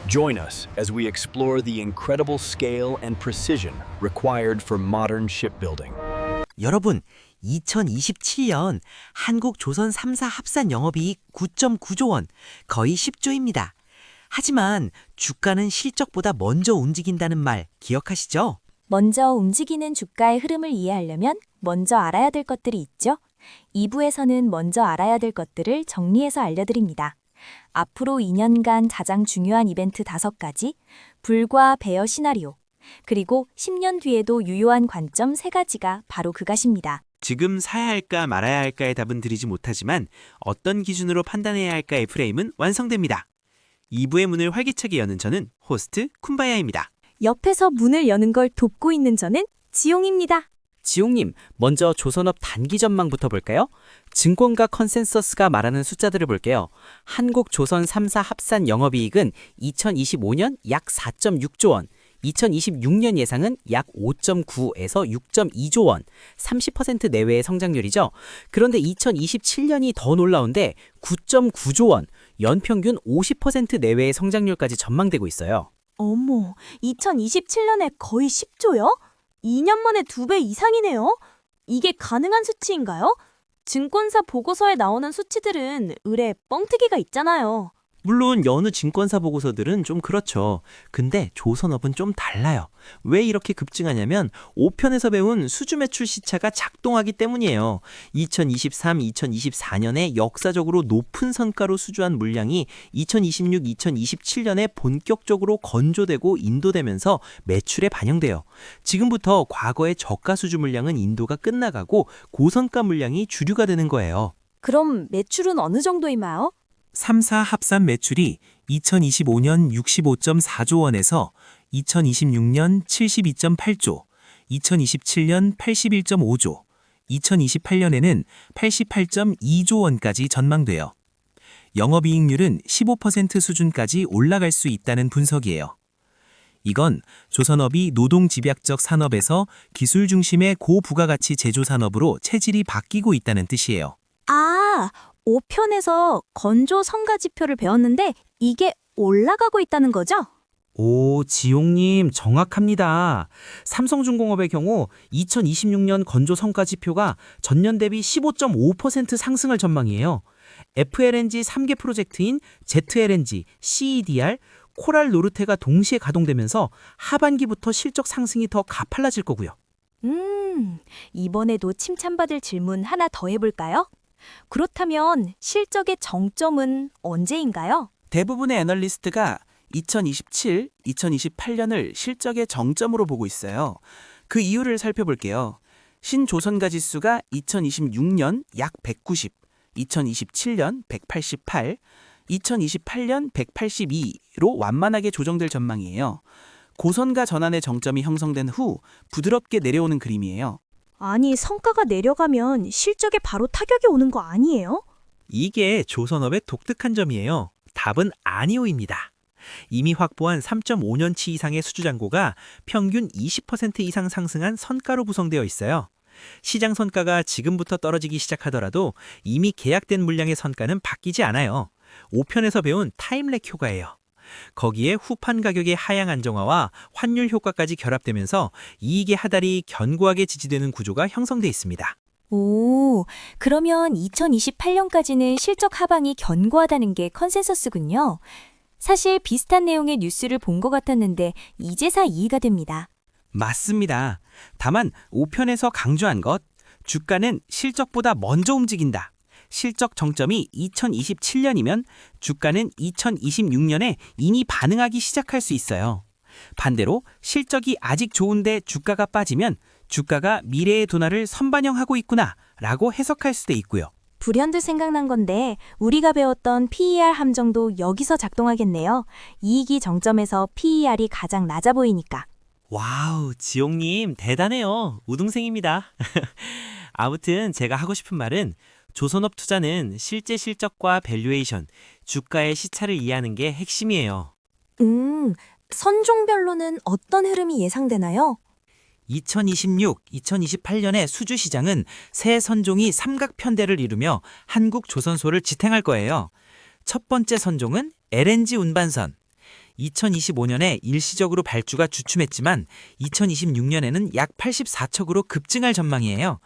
Join us as we explore the incredible scale and precision required for modern shipbuilding. 여러분, 2027년 한국 조선 3사 합산 영업이익 9.9조 원, 거의 10조입니다. 하지만 주가는 실적보다 먼저 움직인다는 말 기억하시죠? 먼저 움직이는 주가의 흐름을 이해하려면 먼저 알아야 될 것들이 있죠. 2부에서는 먼저 알아야 될 것들을 정리해서 알려드립니다. 앞으로 2년간 가장 중요한 이벤트 5가지, 불과 베어 시나리오, 그리고 10년 뒤에도 유효한 관점 3가지가 바로 그것입니다. 지금 사야 할까 말아야 할까의 답은 드리지 못하지만 어떤 기준으로 판단해야 할까의 프레임은 완성됩니다. 2부의 문을 활기차게 여는 저는 호스트 쿤바야입니다. 옆에서 문을 여는 걸 돕고 있는 저는 지용입니다. 지용님, 먼저 조선업 단기 전망부터 볼까요? 증권가 컨센서스가 말하는 숫자들을 볼게요. 한국 조선 3사 합산 영업이익은 2025년 약 4.6조 원, 2026년 예상은 약 5.9에서 6.2조 원, 30% 내외의 성장률이죠. 그런데 2027년이 더 놀라운데 9.9조 원, 연평균 50% 내외의 성장률까지 전망되고 있어요. 어머, 2027년에 거의 10조요? 2년 만에 2배 이상이네요. 이게 가능한 수치인가요? 증권사 보고서에 나오는 수치들은 의뢰 뻥튀기가 있잖아요. 물론 여느 증권사 보고서들은 좀 그렇죠. 근데 조선업은 좀 달라요. 왜 이렇게 급증하냐면 5편에서 배운 수주 매출 시차가 작동하기 때문이에요. 2023, 2024년에 역사적으로 높은 성과로 수주한 물량이 2026, 2027년에 본격적으로 건조되고 인도되면서 매출에 반영돼요. 지금부터 과거의 저가 수주 물량은 인도가 끝나가고 고성가 물량이 주류가 되는 거예요. 그럼 매출은 어느 정도인가요? 3사 합산 매출이 2025년 65.4조 원에서 2026년 72.8조, 2027년 81.5조, 2028년에는 88.2조 원까지 전망돼요. 영업이익률은 15% 수준까지 올라갈 수 있다는 분석이에요. 이건 조선업이 노동집약적 산업에서 기술 중심의 고부가가치 제조산업으로 체질이 바뀌고 있다는 뜻이에요. 아, 5편에서 건조 성과 지표를 배웠는데 이게 올라가고 있다는 거죠? 오, 지용님 정확합니다. 삼성중공업의 경우 2026년 건조 성과 지표가 전년 대비 15.5% 상승할 전망이에요. FLNG 3개 프로젝트인 ZLNG, CEDR, 코랄 노르테가 동시에 가동되면서 하반기부터 실적 상승이 더 가팔라질 거고요. 이번에도 칭찬받을 질문 하나 더 해볼까요? 그렇다면 실적의 정점은 언제인가요? 대부분의 애널리스트가 2027, 2028년을 실적의 정점으로 보고 있어요. 그 이유를 살펴볼게요. 신조선가 지수가 2026년 약 190, 2027년 188, 2028년 182로 완만하게 조정될 전망이에요. 고선가 전환의 정점이 형성된 후 부드럽게 내려오는 그림이에요. 아니, 성과가 내려가면 실적에 바로 타격이 오는 거 아니에요? 이게 조선업의 독특한 점이에요. 답은 아니오입니다. 이미 확보한 3.5년치 이상의 수주 잔고가 평균 20% 이상 상승한 선가로 구성되어 있어요. 시장 선가가 지금부터 떨어지기 시작하더라도 이미 계약된 물량의 선가는 바뀌지 않아요. 5편에서 배운 타임렉 효과예요. 거기에 후판 가격의 하향 안정화와 환율 효과까지 결합되면서 이익의 하달이 견고하게 지지되는 구조가 형성돼 있습니다. 오, 그러면 2028년까지는 실적 하방이 견고하다는 게 컨센서스군요. 사실 비슷한 내용의 뉴스를 본 것 같았는데 이제서 이해가 됩니다. 맞습니다. 다만 5편에서 강조한 것, 주가는 실적보다 먼저 움직인다. 실적 정점이 2027년이면 주가는 2026년에 이미 반응하기 시작할 수 있어요. 반대로 실적이 아직 좋은데 주가가 빠지면 주가가 미래의 둔화를 선반영하고 있구나 라고 해석할 수도 있고요. 불현듯 생각난 건데 우리가 배웠던 PER 함정도 여기서 작동하겠네요. 이익이 정점에서 PER이 가장 낮아 보이니까. 와우, 지용님 대단해요. 우등생입니다. 아무튼 제가 하고 싶은 말은 조선업 투자는 실제 실적과 밸류에이션, 주가의 시차를 이해하는 게 핵심이에요. 선종별로는 어떤 흐름이 예상되나요? 2026, 2028년의 수주 시장은 새 선종이 삼각편대를 이루며 한국 조선소를 지탱할 거예요. 첫 번째 선종은 LNG 운반선. 2025년에 일시적으로 발주가 주춤했지만 2026년에는 약 84척으로 급증할 전망이에요.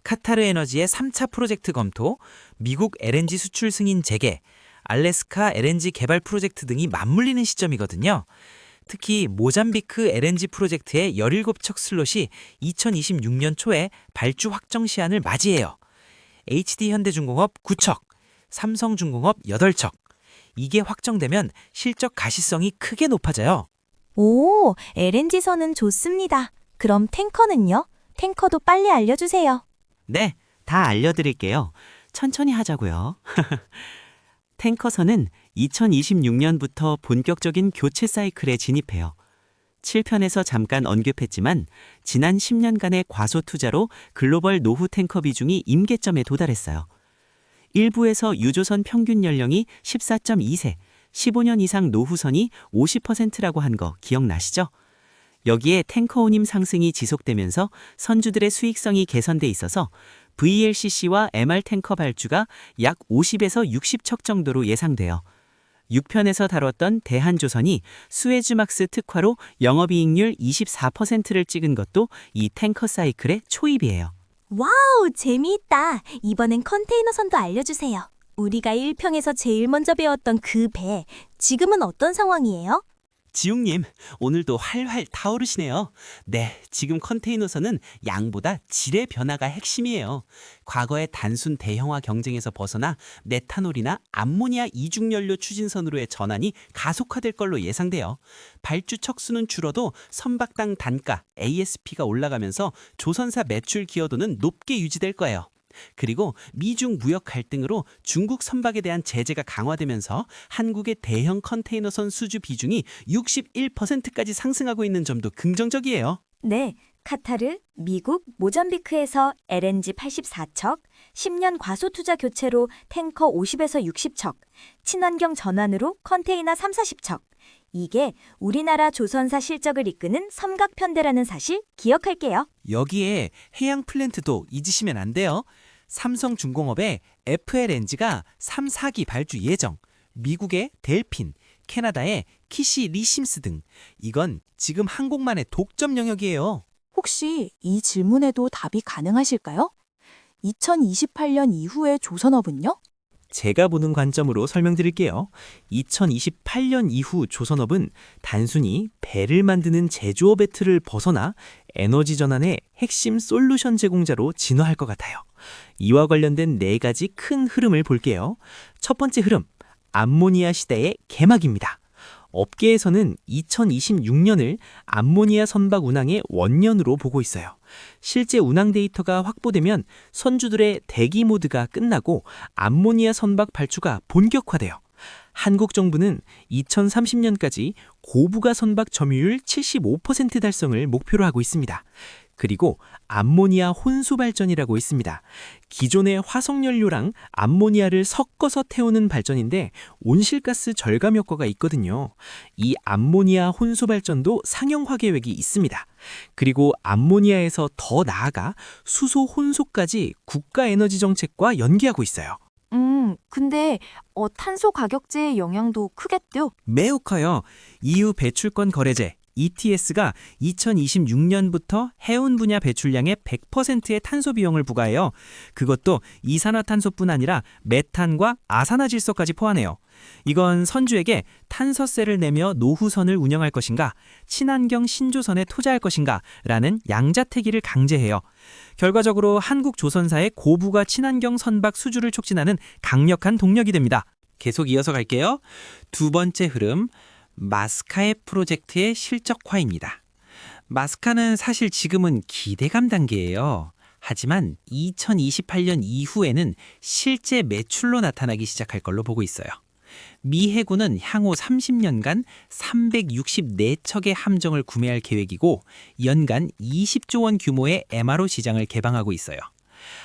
카타르 에너지의 3차 프로젝트 검토, 미국 LNG 수출 승인 재개, 알래스카 LNG 개발 프로젝트 등이 맞물리는 시점이거든요. 특히 모잠비크 LNG 프로젝트의 17척 슬롯이 2026년 초에 발주 확정 시한을 맞이해요. HD현대중공업 9척, 삼성중공업 8척. 이게 확정되면 실적 가시성이 크게 높아져요. 오, LNG선은 좋습니다. 그럼 탱커는요? 탱커도 빨리 알려주세요. 네, 다 알려드릴게요. 천천히 하자고요. 탱커선은 2026년부터 본격적인 교체 사이클에 진입해요. 7편에서 잠깐 언급했지만 지난 10년간의 과소 투자로 글로벌 노후 탱커 비중이 임계점에 도달했어요. 일부에서 유조선 평균 연령이 14.2세, 15년 이상 노후선이 50%라고 한 거 기억나시죠? 여기에 탱커 운임 상승이 지속되면서 선주들의 수익성이 개선돼 있어서 VLCC와 MR 탱커 발주가 약 50에서 60척 정도로 예상돼요. 6편에서 다뤘던 대한조선이 수에즈막스 특화로 영업이익률 24%를 찍은 것도 이 탱커 사이클의 초입이에요. 와우, 재미있다. 이번엔 컨테이너선도 알려주세요. 우리가 1평에서 제일 먼저 배웠던 그 배, 지금은 어떤 상황이에요? 지웅님, 오늘도 활활 타오르시네요. 네, 지금 컨테이너선은 양보다 질의 변화가 핵심이에요. 과거의 단순 대형화 경쟁에서 벗어나 메탄올이나 암모니아 이중연료 추진선으로의 전환이 가속화될 걸로 예상돼요. 발주 척수는 줄어도 선박당 단가, ASP가 올라가면서 조선사 매출 기여도는 높게 유지될 거예요. 그리고 미중 무역 갈등으로 중국 선박에 대한 제재가 강화되면서 한국의 대형 컨테이너선 수주 비중이 61%까지 상승하고 있는 점도 긍정적이에요. 네, 카타르, 미국, 모잠비크에서 LNG 84척, 10년 과소 투자 교체로 탱커 50에서 60척, 친환경 전환으로 컨테이너 3, 40척. 이게 우리나라 조선사 실적을 이끄는 삼각편대라는 사실 기억할게요. 여기에 해양 플랜트도 잊으시면 안 돼요. 삼성중공업의 FLNG가 3, 4기 발주 예정, 미국의 델핀, 캐나다의 키시 리심스 등 이건 지금 한국만의 독점 영역이에요. 혹시 이 질문에도 답이 가능하실까요? 2028년 이후의 조선업은요? 제가 보는 관점으로 설명드릴게요. 2028년 이후 조선업은 단순히 배를 만드는 제조업의 틀을 벗어나 에너지 전환의 핵심 솔루션 제공자로 진화할 것 같아요. 이와 관련된 4가지 큰 흐름을 볼게요. 첫 번째 흐름, 암모니아 시대의 개막입니다. 업계에서는 2026년을 암모니아 선박 운항의 원년으로 보고 있어요. 실제 운항 데이터가 확보되면 선주들의 대기 모드가 끝나고 암모니아 선박 발주가 본격화돼요. 한국 정부는 2030년까지 고부가 선박 점유율 75% 달성을 목표로 하고 있습니다. 그리고 암모니아 혼수 발전이라고 있습니다. 기존의 화석연료랑 암모니아를 섞어서 태우는 발전인데 온실가스 절감 효과가 있거든요. 이 암모니아 혼수 발전도 상용화 계획이 있습니다. 그리고 암모니아에서 더 나아가 수소 혼소까지 국가 에너지 정책과 연계하고 있어요. 근데 탄소 가격제의 영향도 크겠죠? 매우 커요. EU 배출권 거래제 ETS가 2026년부터 해운 분야 배출량의 100%의 탄소 비용을 부과해요. 그것도 이산화탄소뿐 아니라 메탄과 아산화질소까지 포함해요. 이건 선주에게 탄소세를 내며 노후선을 운영할 것인가, 친환경 신조선에 투자할 것인가 라는 양자택일을 강제해요. 결과적으로 한국 조선사의 고부가 친환경 선박 수주를 촉진하는 강력한 동력이 됩니다. 계속 이어서 갈게요. 두 번째 흐름, 마스카의 프로젝트의 실적화입니다. 마스카는 사실 지금은 기대감 단계예요. 하지만 2028년 이후에는 실제 매출로 나타나기 시작할 걸로 보고 있어요. 미 해군은 향후 30년간 364척의 함정을 구매할 계획이고 연간 20조 원 규모의 MRO 시장을 개방하고 있어요.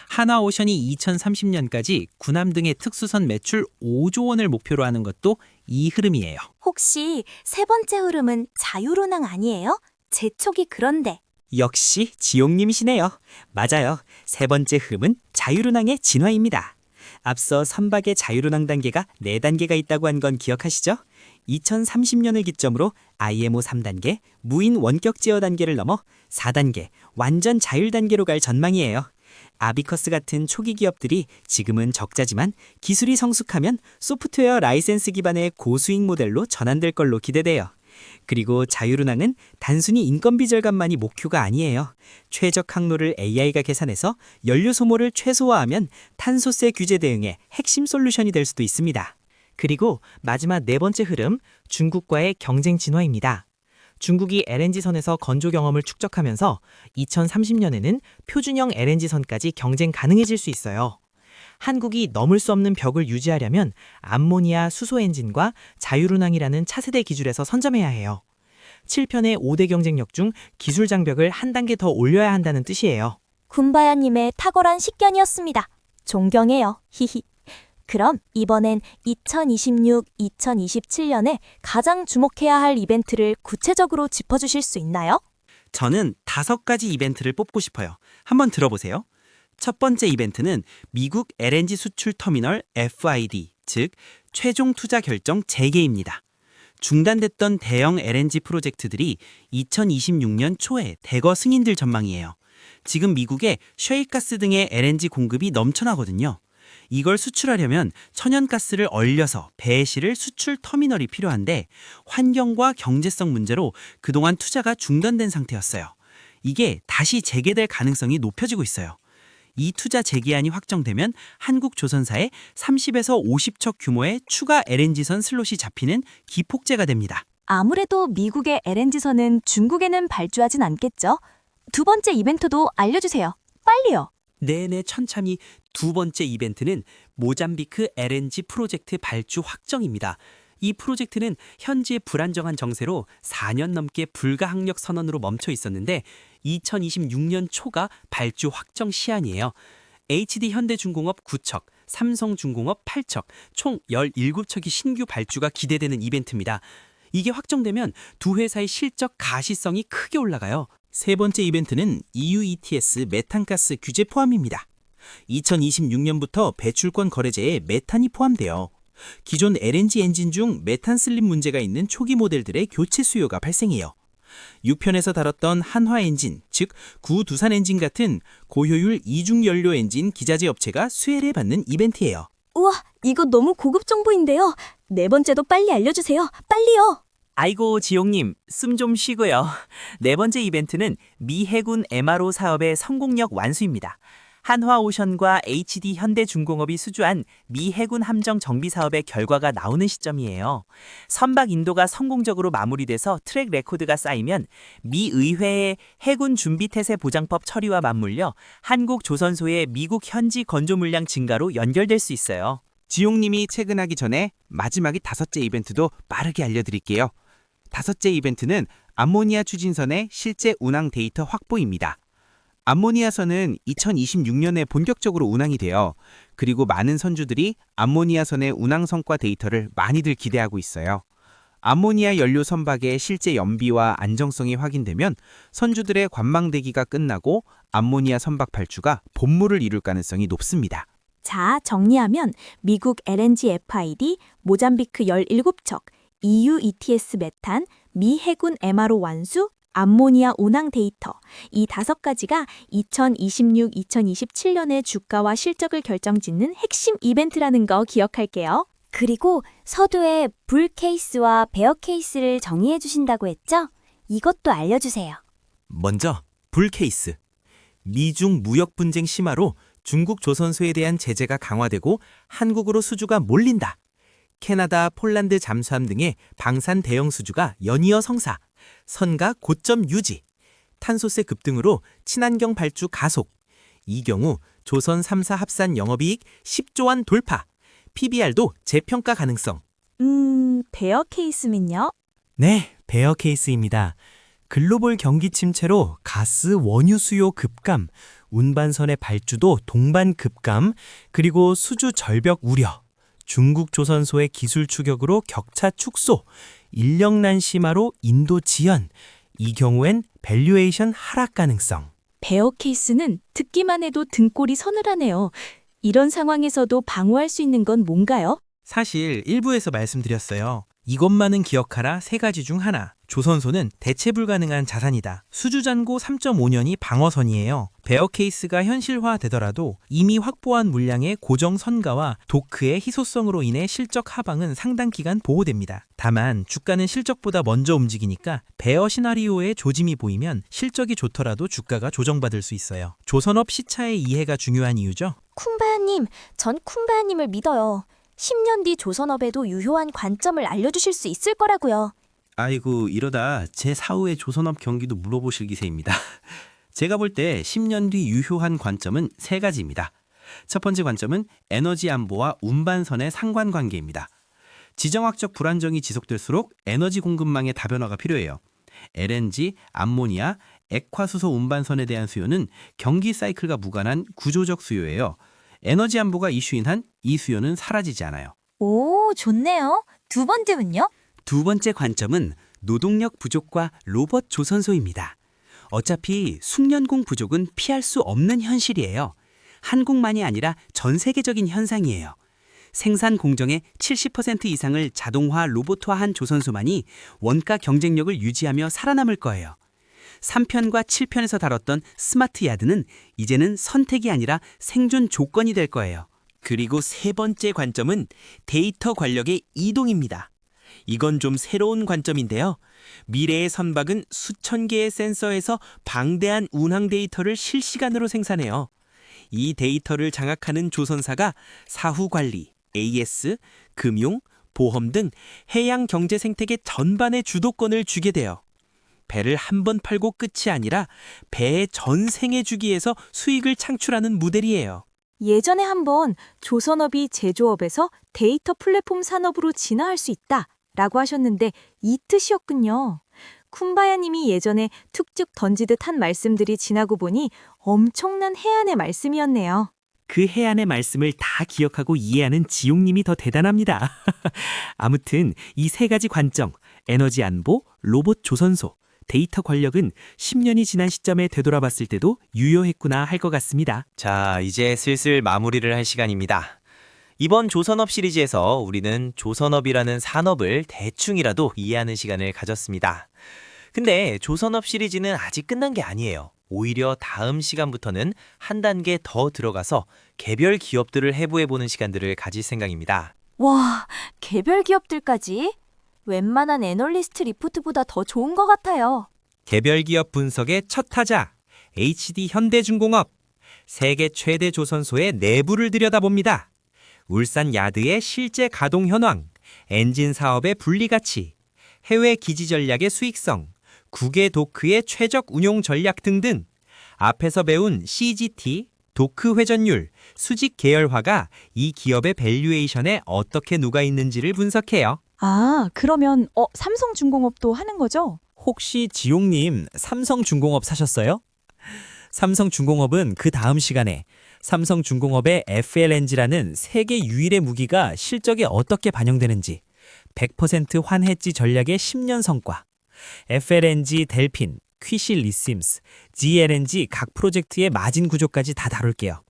하나오션이 2030년까지 군함 등의 특수선 매출 5조 원을 목표로 하는 것도 이 흐름이에요. 혹시 세 번째 흐름은 자율운항 아니에요? 제 촉이 그런데. 역시 지용님이시네요. 맞아요. 세 번째 흐름은 자율운항의 진화입니다. 앞서 선박의 자율운항 단계가 4단계가 있다고 한 건 기억하시죠? 2030년을 기점으로 IMO 3단계, 무인 원격 제어 단계를 넘어 4단계, 완전 자율 단계로 갈 전망이에요. 아비커스 같은 초기 기업들이 지금은 적자지만 기술이 성숙하면 소프트웨어 라이센스 기반의 고수익 모델로 전환될 걸로 기대돼요. 그리고 자율운항은 단순히 인건비 절감만이 목표가 아니에요. 최적 항로를 AI가 계산해서 연료 소모를 최소화하면 탄소세 규제 대응의 핵심 솔루션이 될 수도 있습니다. 그리고 마지막 네 번째 흐름, 중국과의 경쟁 진화입니다. 중국이 LNG선에서 건조 경험을 축적하면서 2030년에는 표준형 LNG선까지 경쟁 가능해질 수 있어요. 한국이 넘을 수 없는 벽을 유지하려면 암모니아 수소 엔진과 자율운항이라는 차세대 기술에서 선점해야 해요. 7편의 5대 경쟁력 중 기술 장벽을 한 단계 더 올려야 한다는 뜻이에요. 군바야님의 탁월한 식견이었습니다. 존경해요. 히히. 그럼 이번엔 2026, 2027년에 가장 주목해야 할 이벤트를 구체적으로 짚어주실 수 있나요? 저는 5가지 이벤트를 뽑고 싶어요. 한번 들어보세요. 첫 번째 이벤트는 미국 LNG 수출 터미널 FID, 즉 최종 투자 결정 재개입니다. 중단됐던 대형 LNG 프로젝트들이 2026년 초에 대거 승인될 전망이에요. 지금 미국에 셰일가스 등의 LNG 공급이 넘쳐나거든요. 이걸 수출하려면 천연가스를 얼려서 배에 실을 수출 터미널이 필요한데 환경과 경제성 문제로 그동안 투자가 중단된 상태였어요. 이게 다시 재개될 가능성이 높아지고 있어요. 이 투자 재개안이 확정되면 한국 조선사에 30에서 50척 규모의 추가 LNG선 슬롯이 잡히는 기폭제가 됩니다. 아무래도 미국의 LNG선은 중국에는 발주하진 않겠죠? 두 번째 이벤트도 알려주세요. 빨리요. 네네 천참히 두 번째 이벤트는 모잠비크 LNG 프로젝트 발주 확정입니다. 이 프로젝트는 현재 불안정한 정세로 4년 넘게 불가항력 선언으로 멈춰 있었는데 2026년 초가 발주 확정 시한이에요. HD 현대중공업 9척, 삼성중공업 8척, 총 17척이 신규 발주가 기대되는 이벤트입니다. 이게 확정되면 두 회사의 실적 가시성이 크게 올라가요. 세 번째 이벤트는 EU ETS 메탄가스 규제 포함입니다. 2026년부터 배출권 거래제에 메탄이 포함돼요. 기존 LNG 엔진 중 메탄 슬립 문제가 있는 초기 모델들의 교체 수요가 발생해요. 6편에서 다뤘던 한화 엔진, 즉 구두산 엔진 같은 고효율 이중 연료 엔진 기자재 업체가 수혜를 받는 이벤트예요. 우와, 이거 너무 고급 정보인데요. 네 번째도 빨리 알려주세요. 빨리요. 아이고 지용님 숨 좀 쉬고요. 네 번째 이벤트는 미 해군 MRO 사업의 성공력 완수입니다. 한화오션과 HD 현대중공업이 수주한 미 해군 함정 정비 사업의 결과가 나오는 시점이에요. 선박 인도가 성공적으로 마무리돼서 트랙 레코드가 쌓이면 미 의회의 해군 준비태세 보장법 처리와 맞물려 한국 조선소의 미국 현지 건조 물량 증가로 연결될 수 있어요. 지용님이 퇴근하기 전에 마지막이 5째 이벤트도 빠르게 알려드릴게요. 5째 이벤트는 암모니아 추진선의 실제 운항 데이터 확보입니다. 암모니아선은 2026년에 본격적으로 운항이 돼요. 그리고 많은 선주들이 암모니아선의 운항 성과 데이터를 많이들 기대하고 있어요. 암모니아 연료 선박의 실제 연비와 안정성이 확인되면 선주들의 관망대기가 끝나고 암모니아 선박 발주가 본물을 이룰 가능성이 높습니다. 자, 정리하면 미국 LNG FID, 모잠비크 17척, EU ETS 메탄, 미 해군 MRO 완수, 암모니아 운항 데이터, 이 5가지가 2026-2027년의 주가와 실적을 결정짓는 핵심 이벤트라는 거 기억할게요. 그리고 서두에 불 케이스와 베어 케이스를 정의해 주신다고 했죠? 이것도 알려주세요. 먼저 불 케이스. 미중 무역 분쟁 심화로 중국 조선소에 대한 제재가 강화되고 한국으로 수주가 몰린다. 캐나다, 폴란드 잠수함 등의 방산 대형 수주가 연이어 성사. 선가 고점 유지, 탄소세 급등으로 친환경 발주 가속. 이 경우 조선 3사 합산 영업이익 10조 원 돌파, PBR도 재평가 가능성. 베어 케이스면요? 네, 베어 케이스입니다. 글로벌 경기 침체로 가스 원유 수요 급감, 운반선의 발주도 동반 급감, 그리고 수주 절벽 우려, 중국 조선소의 기술 추격으로 격차 축소, 인력난 심화로 인도 지연, 이 경우엔 밸류에이션 하락 가능성. 베어 케이스는 듣기만 해도 등골이 서늘하네요. 이런 상황에서도 방어할 수 있는 건 뭔가요? 사실 일부에서 말씀드렸어요. 이것만은 기억하라 세 가지 중 하나. 조선소는 대체 불가능한 자산이다. 수주잔고 3.5년이 방어선이에요. 베어 케이스가 현실화되더라도 이미 확보한 물량의 고정 선가와 도크의 희소성으로 인해 실적 하방은 상당 기간 보호됩니다. 다만 주가는 실적보다 먼저 움직이니까 베어 시나리오에 조짐이 보이면 실적이 좋더라도 주가가 조정받을 수 있어요. 조선업 시차의 이해가 중요한 이유죠. 쿤바야님, 전 쿤바야님을 믿어요. 10년 뒤 조선업에도 유효한 관점을 알려주실 수 있을 거라고요. 아이고 이러다 제 사후의 조선업 경기도 물어보실 기세입니다. 제가 볼 때 10년 뒤 유효한 관점은 세 가지입니다. 첫 번째 관점은 에너지 안보와 운반선의 상관관계입니다. 지정학적 불안정이 지속될수록 에너지 공급망의 다변화가 필요해요. LNG, 암모니아, 액화수소 운반선에 대한 수요는 경기 사이클과 무관한 구조적 수요예요. 에너지 안보가 이슈인 한 이 수요는 사라지지 않아요. 오, 좋네요. 두 번째는요? 두 번째 관점은 노동력 부족과 로봇 조선소입니다. 어차피 숙련공 부족은 피할 수 없는 현실이에요. 한국만이 아니라 전 세계적인 현상이에요. 생산 공정의 70% 이상을 자동화 로봇화한 조선소만이 원가 경쟁력을 유지하며 살아남을 거예요. 3편과 7편에서 다뤘던 스마트 야드는 이제는 선택이 아니라 생존 조건이 될 거예요. 그리고 세 번째 관점은 데이터 관력의 이동입니다. 이건 좀 새로운 관점인데요. 미래의 선박은 수천 개의 센서에서 방대한 운항 데이터를 실시간으로 생산해요. 이 데이터를 장악하는 조선사가 사후 관리, AS, 금융, 보험 등 해양 경제 생태계 전반의 주도권을 주게 돼요. 배를 한 번 팔고 끝이 아니라 배의 전 생애 주기에서 수익을 창출하는 모델이에요. 예전에 한번 조선업이 제조업에서 데이터 플랫폼 산업으로 진화할 수 있다 라고 하셨는데 이 뜻이었군요. 쿤바야님이 예전에 툭툭 던지듯 한 말씀들이 지나고 보니 엄청난 해안의 말씀이었네요. 그 해안의 말씀을 다 기억하고 이해하는 지용님이 더 대단합니다. 아무튼 이 세 가지 관점, 에너지 안보, 로봇 조선소, 데이터 권력은 10년이 지난 시점에 되돌아봤을 때도 유효했구나 할 것 같습니다. 자, 이제 슬슬 마무리를 할 시간입니다. 이번 조선업 시리즈에서 우리는 조선업이라는 산업을 대충이라도 이해하는 시간을 가졌습니다. 근데 조선업 시리즈는 아직 끝난 게 아니에요. 오히려 다음 시간부터는 한 단계 더 들어가서 개별 기업들을 해부해보는 시간들을 가질 생각입니다. 와, 개별 기업들까지? 웬만한 애널리스트 리포트보다 더 좋은 것 같아요. 개별 기업 분석의 첫 타자, HD 현대중공업. 세계 최대 조선소의 내부를 들여다봅니다. 울산 야드의 실제 가동 현황, 엔진 사업의 분리가치, 해외 기지 전략의 수익성, 국외 도크의 최적 운용 전략 등등. 앞에서 배운 CGT, 도크 회전율, 수직 계열화가 이 기업의 밸류에이션에 어떻게 누가 있는지를 분석해요. 아, 그러면 삼성중공업도 하는 거죠? 혹시 지용님 삼성중공업 사셨어요? 삼성중공업은 그 다음 시간에 삼성중공업의 FLNG라는 세계 유일의 무기가 실적에 어떻게 반영되는지 100% 환해지 전략의 10년 성과, FLNG 델핀, 퀴실 리심스, GLNG 각 프로젝트의 마진 구조까지 다 다룰게요.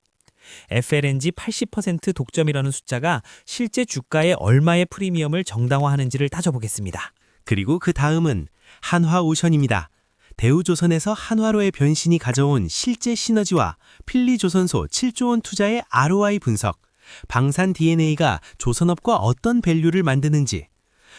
FLNG 80% 독점이라는 숫자가 실제 주가에 얼마의 프리미엄을 정당화하는지를 따져보겠습니다. 그리고 그 다음은 한화오션입니다. 대우조선에서 한화로의 변신이 가져온 실제 시너지와 필리조선소 7조 원 투자의 ROI 분석, 방산 DNA가 조선업과 어떤 밸류를 만드는지,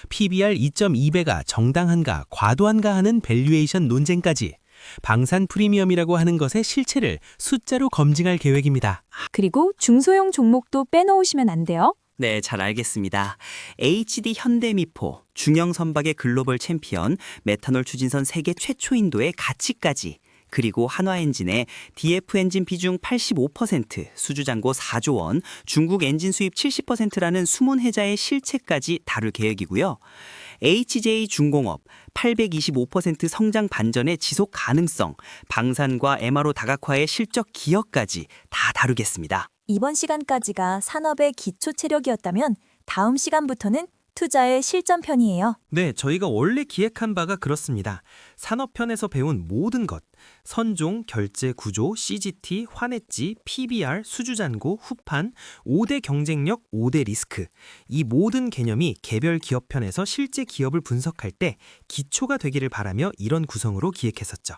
PBR 2.2배가 정당한가 과도한가 하는 밸류에이션 논쟁까지 방산 프리미엄이라고 하는 것의 실체를 숫자로 검증할 계획입니다. 그리고 중소형 종목도 빼놓으시면 안 돼요. 네, 잘 알겠습니다. HD 현대미포, 중형 선박의 글로벌 챔피언, 메탄올 추진선 세계 최초 인도의 가치까지, 그리고 한화엔진의 DF 엔진 비중 85%, 수주잔고 4조 원, 중국 엔진 수입 70%라는 숨은 해자의 실체까지 다룰 계획이고요. HJ 중공업 825% 성장 반전의 지속 가능성, 방산과 MRO 다각화의 실적 기여까지 다 다루겠습니다. 이번 시간까지가 산업의 기초 체력이었다면 다음 시간부터는 투자의 실전편이에요. 네, 저희가 원래 기획한 바가 그렇습니다. 산업편에서 배운 모든 것, 선종, 결제 구조, CGT, 환해지, PBR, 수주잔고, 후판, 5대 경쟁력, 5대 리스크. 이 모든 개념이 개별 기업편에서 실제 기업을 분석할 때 기초가 되기를 바라며 이런 구성으로 기획했었죠.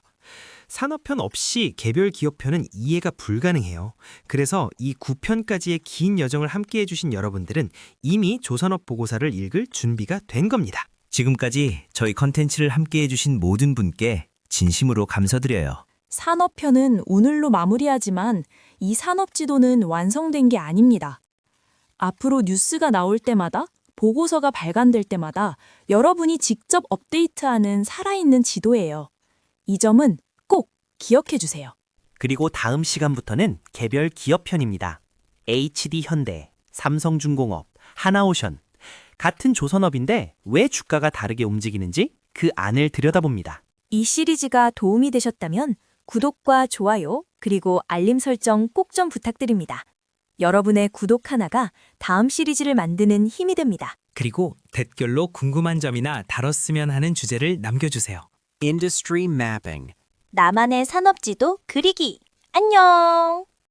산업편 없이 개별 기업편은 이해가 불가능해요. 그래서 이 9편까지의 긴 여정을 함께 해주신 여러분들은 이미 조선업 보고서를 읽을 준비가 된 겁니다. 지금까지 저희 컨텐츠를 함께 해주신 모든 분께 진심으로 감사드려요. 산업편은 오늘로 마무리하지만 이 산업지도는 완성된 게 아닙니다. 앞으로 뉴스가 나올 때마다 보고서가 발간될 때마다 여러분이 직접 업데이트하는 살아있는 지도예요. 이 점은 꼭 기억해 주세요. 그리고 다음 시간부터는 개별 기업편입니다. HD현대, 삼성중공업, 하나오션. 같은 조선업인데 왜 주가가 다르게 움직이는지 그 안을 들여다봅니다. 이 시리즈가 도움이 되셨다면 구독과 좋아요, 그리고 알림 설정 꼭 좀 부탁드립니다. 여러분의 구독 하나가 다음 시리즈를 만드는 힘이 됩니다. 그리고 댓글로 궁금한 점이나 다뤘으면 하는 주제를 남겨주세요. Industry Mapping 나만의 산업지도 그리기. 안녕!